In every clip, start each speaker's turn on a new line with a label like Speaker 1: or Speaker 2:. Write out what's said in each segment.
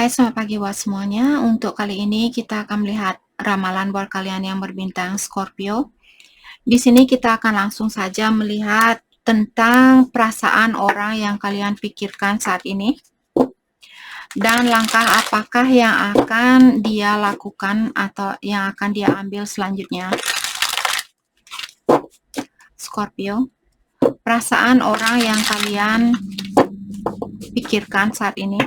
Speaker 1: Hai, selamat pagi buat semuanya. Untuk kali ini kita akan melihat ramalan buat kalian yang berbintang Scorpio. Di sini kita akan langsung saja melihat tentang perasaan orang yang kalian pikirkan saat ini dan langkah apakah yang akan dia lakukan atau yang akan dia ambil selanjutnya. Scorpio, perasaan orang yang kalian pikirkan saat ini.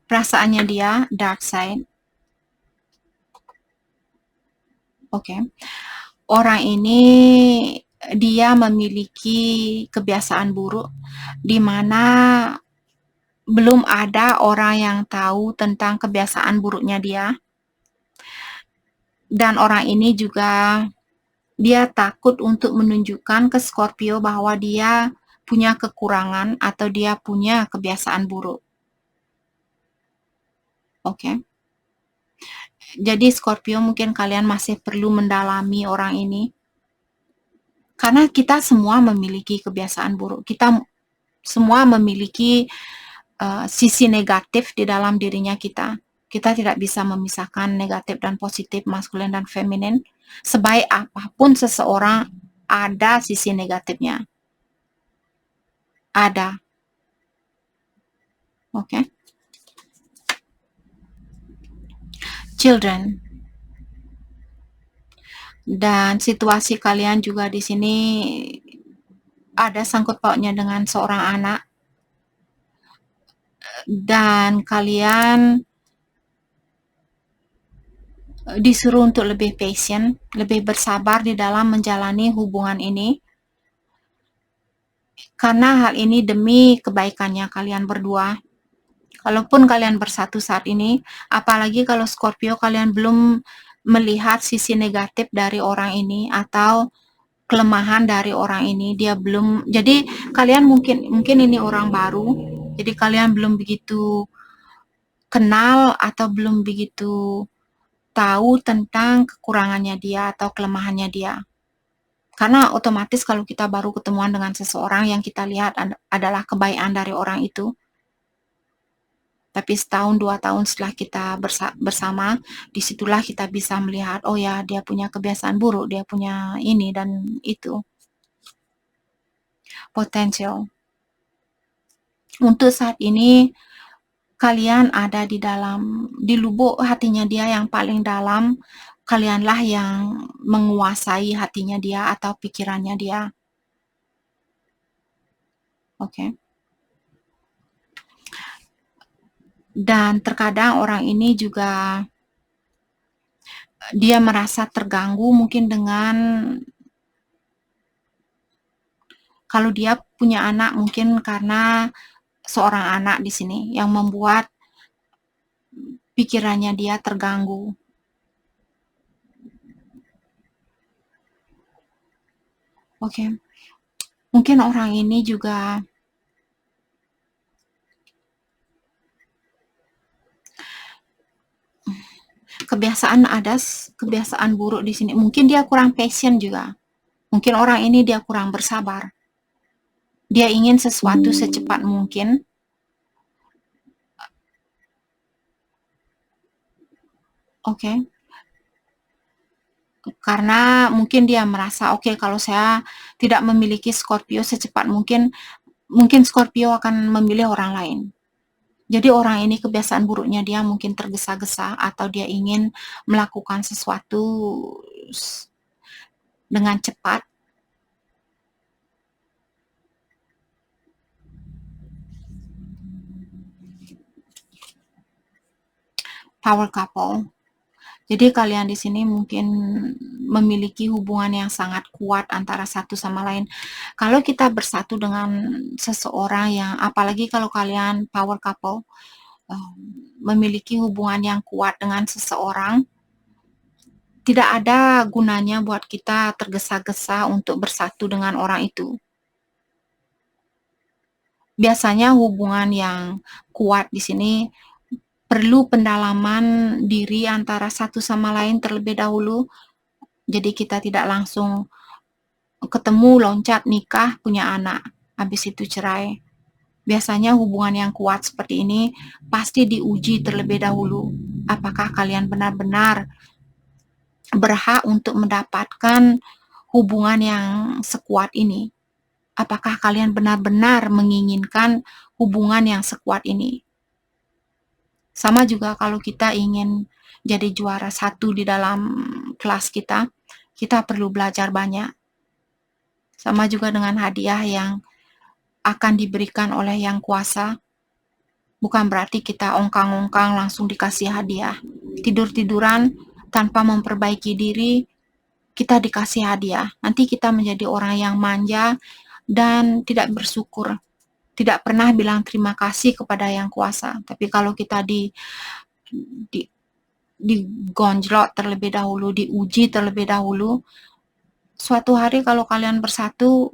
Speaker 1: Perasaannya dia dark side. Oke. Orang ini dia memiliki kebiasaan buruk di mana belum ada orang yang tahu tentang kebiasaan buruknya dia. Dan orang ini juga dia takut untuk menunjukkan ke Scorpio bahwa dia punya kekurangan atau dia punya kebiasaan buruk. Oke. Jadi Scorpio, mungkin kalian masih perlu mendalami orang ini. Karena kita semua memiliki kebiasaan buruk. Kita semua memiliki sisi negatif di dalam dirinya kita. Kita tidak bisa memisahkan negatif dan positif, maskulin dan feminin. Sebaik apapun seseorang, ada sisi negatifnya. Ada. Oke. Children. Dan situasi kalian juga di sini ada sangkut pautnya dengan seorang anak. Dan kalian disuruh untuk lebih patient, lebih bersabar di dalam menjalani hubungan ini. Karena hal ini demi kebaikannya kalian berdua. Kalaupun kalian bersatu saat ini, apalagi kalau Scorpio kalian belum melihat sisi negatif dari orang ini atau kelemahan dari orang ini, dia belum. Jadi kalian mungkin ini orang baru. Jadi kalian belum begitu kenal atau belum begitu tahu tentang kekurangannya dia atau kelemahannya dia. Karena otomatis kalau kita baru ketemuan dengan seseorang, yang kita lihat adalah kebaikan dari orang itu. Tapi setahun, 2 tahun setelah kita bersama, disitulah kita bisa melihat, oh ya, dia punya kebiasaan buruk, dia punya ini dan itu. Potensial. Untuk saat ini, kalian ada di lubuk hatinya dia yang paling dalam, kalianlah yang menguasai hatinya dia atau pikirannya dia. Oke. Dan terkadang orang ini juga dia merasa terganggu mungkin dengan kalau dia punya anak, mungkin karena seorang anak di sini yang membuat pikirannya dia terganggu. Oke. Mungkin orang ini juga kebiasaan buruk di sini. Mungkin dia kurang patient juga. Mungkin orang ini dia kurang bersabar. Dia ingin sesuatu secepat mungkin. Oke. Karena mungkin dia merasa, oke, kalau saya tidak memiliki Scorpio secepat mungkin Scorpio akan memilih orang lain. Jadi orang ini kebiasaan buruknya dia mungkin tergesa-gesa atau dia ingin melakukan sesuatu dengan cepat. Power couple. Jadi kalian di sini mungkin memiliki hubungan yang sangat kuat antara satu sama lain. Kalau kita bersatu dengan seseorang yang, apalagi kalau kalian power couple, memiliki hubungan yang kuat dengan seseorang, tidak ada gunanya buat kita tergesa-gesa untuk bersatu dengan orang itu. Biasanya hubungan yang kuat di sini perlu pendalaman diri antara satu sama lain terlebih dahulu. Jadi kita tidak langsung ketemu, loncat, nikah, punya anak, habis itu cerai. Biasanya hubungan yang kuat seperti ini pasti diuji terlebih dahulu. Apakah kalian benar-benar berhak untuk mendapatkan hubungan yang sekuat ini? Apakah kalian benar-benar menginginkan hubungan yang sekuat ini? Sama juga kalau kita ingin jadi juara satu di dalam kelas kita perlu belajar banyak. Sama juga dengan hadiah yang akan diberikan oleh Yang Kuasa. Bukan berarti kita ongkang-ongkang langsung dikasih hadiah. Tidur-tiduran tanpa memperbaiki diri, kita dikasih hadiah. Nanti kita menjadi orang yang manja dan tidak bersyukur. Tidak pernah bilang terima kasih kepada Yang Kuasa. Tapi kalau kita digonjlok terlebih dahulu, diuji terlebih dahulu, suatu hari kalau kalian bersatu,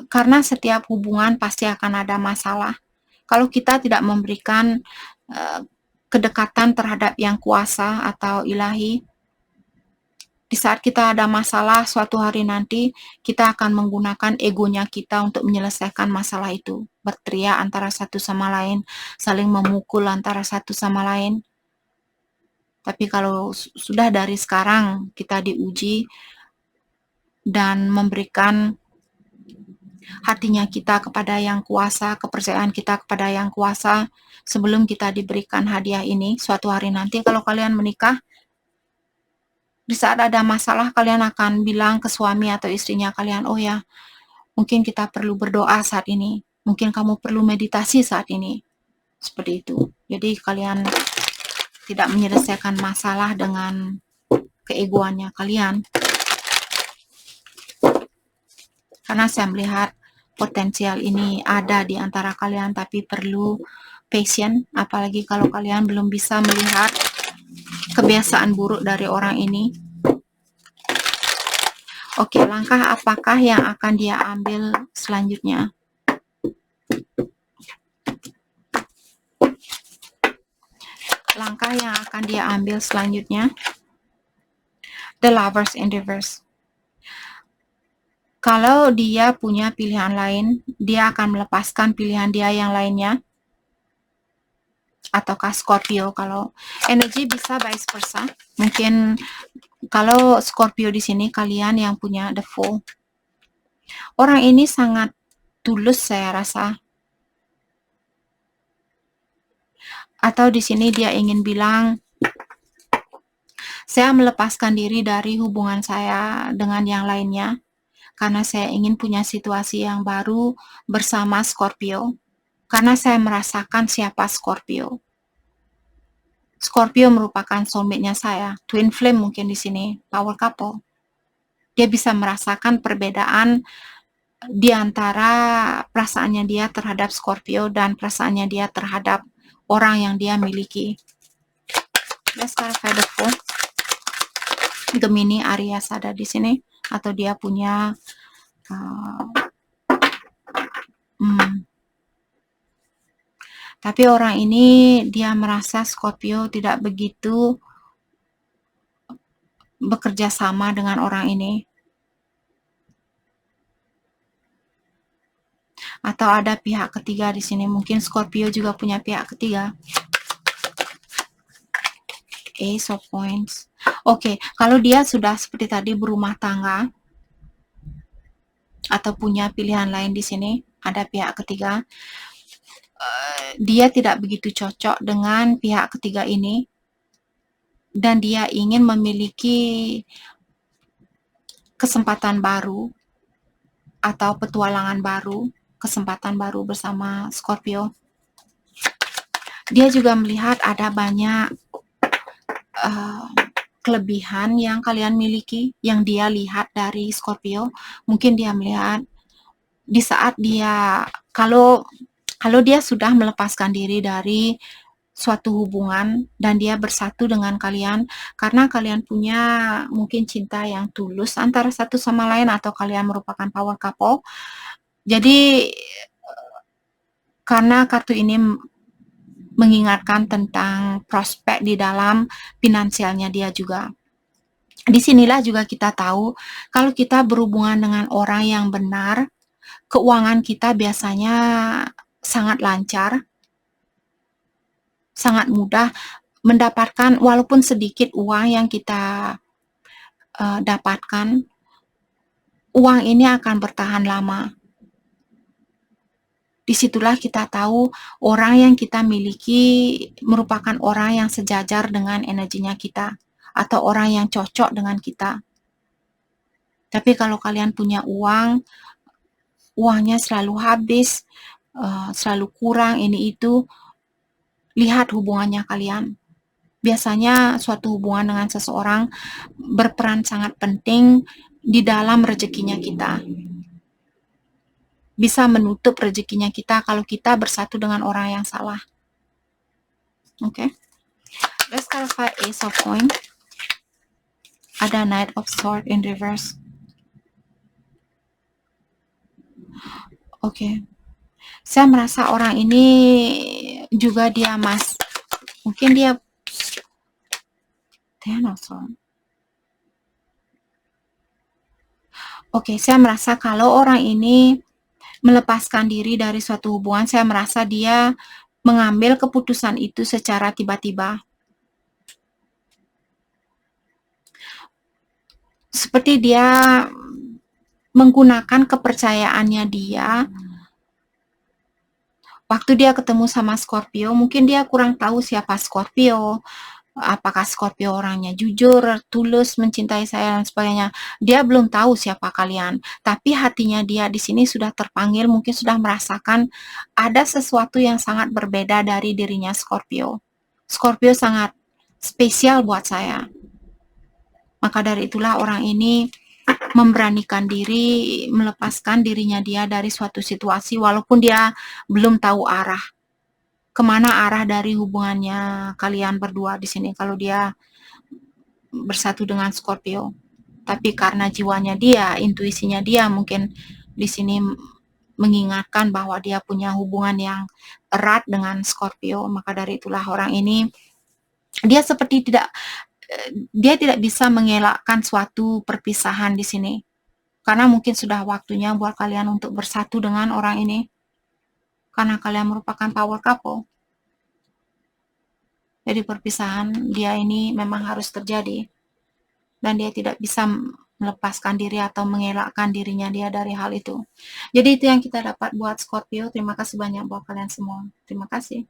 Speaker 1: karena setiap hubungan pasti akan ada masalah. Kalau kita tidak memberikan kedekatan terhadap Yang Kuasa atau Ilahi, di saat kita ada masalah suatu hari nanti, kita akan menggunakan egonya kita untuk menyelesaikan masalah itu. Berteriak antara satu sama lain, saling memukul antara satu sama lain. Tapi kalau sudah dari sekarang kita diuji dan memberikan hatinya kita kepada Yang Kuasa, kepercayaan kita kepada Yang Kuasa, sebelum kita diberikan hadiah ini, suatu hari nanti kalau kalian menikah, di saat ada masalah, kalian akan bilang ke suami atau istrinya kalian, oh ya, mungkin kita perlu berdoa saat ini. Mungkin kamu perlu meditasi saat ini. Seperti itu. Jadi kalian tidak menyelesaikan masalah dengan keegoannya kalian. Karena saya melihat potensial ini ada di antara kalian, tapi perlu patient. Apalagi kalau kalian belum bisa melihat kebiasaan buruk dari orang ini. Oke, langkah apakah yang akan dia ambil selanjutnya? Langkah yang akan dia ambil selanjutnya, the lovers in reverse. Kalau dia punya pilihan lain, dia akan melepaskan pilihan dia yang lainnya. Ataukah Scorpio, kalau energi bisa vice versa. Mungkin kalau Scorpio di sini kalian yang punya the Fool. Orang ini sangat tulus saya rasa. Atau di sini dia ingin bilang, saya melepaskan diri dari hubungan saya dengan yang lainnya karena saya ingin punya situasi yang baru bersama Scorpio. Karena saya merasakan siapa Scorpio. Scorpio merupakan soulmate-nya saya, twin flame mungkin di sini, power couple. Dia bisa merasakan perbedaan di antara perasaannya dia terhadap Scorpio dan perasaannya dia terhadap orang yang dia miliki. Let's clarify the Fool. Gemini, Aries ada di sini, atau dia punya tapi orang ini dia merasa Scorpio tidak begitu bekerja sama dengan orang ini. Atau ada pihak ketiga di sini. Mungkin Scorpio juga punya pihak ketiga. Ace of Wands. Oke, kalau dia sudah seperti tadi berumah tangga atau punya pilihan lain di sini, ada pihak ketiga, dia tidak begitu cocok dengan pihak ketiga ini dan dia ingin memiliki kesempatan baru atau petualangan baru, kesempatan baru bersama Scorpio. Dia juga melihat ada banyak kelebihan yang kalian miliki, yang dia lihat dari Scorpio. Mungkin dia melihat di saat dia, kalau dia sudah melepaskan diri dari suatu hubungan dan dia bersatu dengan kalian karena kalian punya mungkin cinta yang tulus antara satu sama lain atau kalian merupakan power couple. Jadi karena kartu ini mengingatkan tentang prospek di dalam finansialnya dia juga. Disinilah juga kita tahu kalau kita berhubungan dengan orang yang benar, keuangan kita biasanya sangat lancar, sangat mudah mendapatkan walaupun sedikit uang yang kita dapatkan, uang ini akan bertahan lama. Disitulah kita tahu orang yang kita miliki merupakan orang yang sejajar dengan energinya kita atau orang yang cocok dengan kita. Tapi kalau kalian punya uang, uangnya selalu habis, selalu kurang ini itu, lihat hubungannya kalian. Biasanya suatu hubungan dengan seseorang berperan sangat penting di dalam rezekinya kita. Bisa menutup rezekinya kita kalau kita bersatu dengan orang yang salah. Okay? Let's clarify Ace of Coins. Ada Knight of Swords in reverse. Okay. Saya merasa orang ini juga dia mungkin dia Oke, saya merasa kalau orang ini melepaskan diri dari suatu hubungan, saya merasa dia mengambil keputusan itu secara tiba-tiba. Seperti dia menggunakan kepercayaannya dia. Waktu dia ketemu sama Scorpio, mungkin dia kurang tahu siapa Scorpio, apakah Scorpio orangnya jujur, tulus, mencintai saya dan sebagainya. Dia belum tahu siapa kalian, tapi hatinya dia di sini sudah terpanggil, mungkin sudah merasakan ada sesuatu yang sangat berbeda dari dirinya Scorpio. Scorpio sangat spesial buat saya. Maka dari itulah orang ini memberanikan diri, melepaskan dirinya dia dari suatu situasi walaupun dia belum tahu arah. Kemana arah dari hubungannya kalian berdua di sini kalau dia bersatu dengan Scorpio. Tapi karena jiwanya dia, intuisinya dia mungkin di sini mengingatkan bahwa dia punya hubungan yang erat dengan Scorpio. Maka dari itulah orang ini dia seperti dia tidak bisa mengelakkan suatu perpisahan di sini. Karena mungkin sudah waktunya buat kalian untuk bersatu dengan orang ini. Karena kalian merupakan power couple. Jadi perpisahan dia ini memang harus terjadi. Dan dia tidak bisa melepaskan diri atau mengelakkan dirinya dia dari hal itu. Jadi itu yang kita dapat buat Scorpio. Terima kasih banyak buat kalian semua. Terima kasih.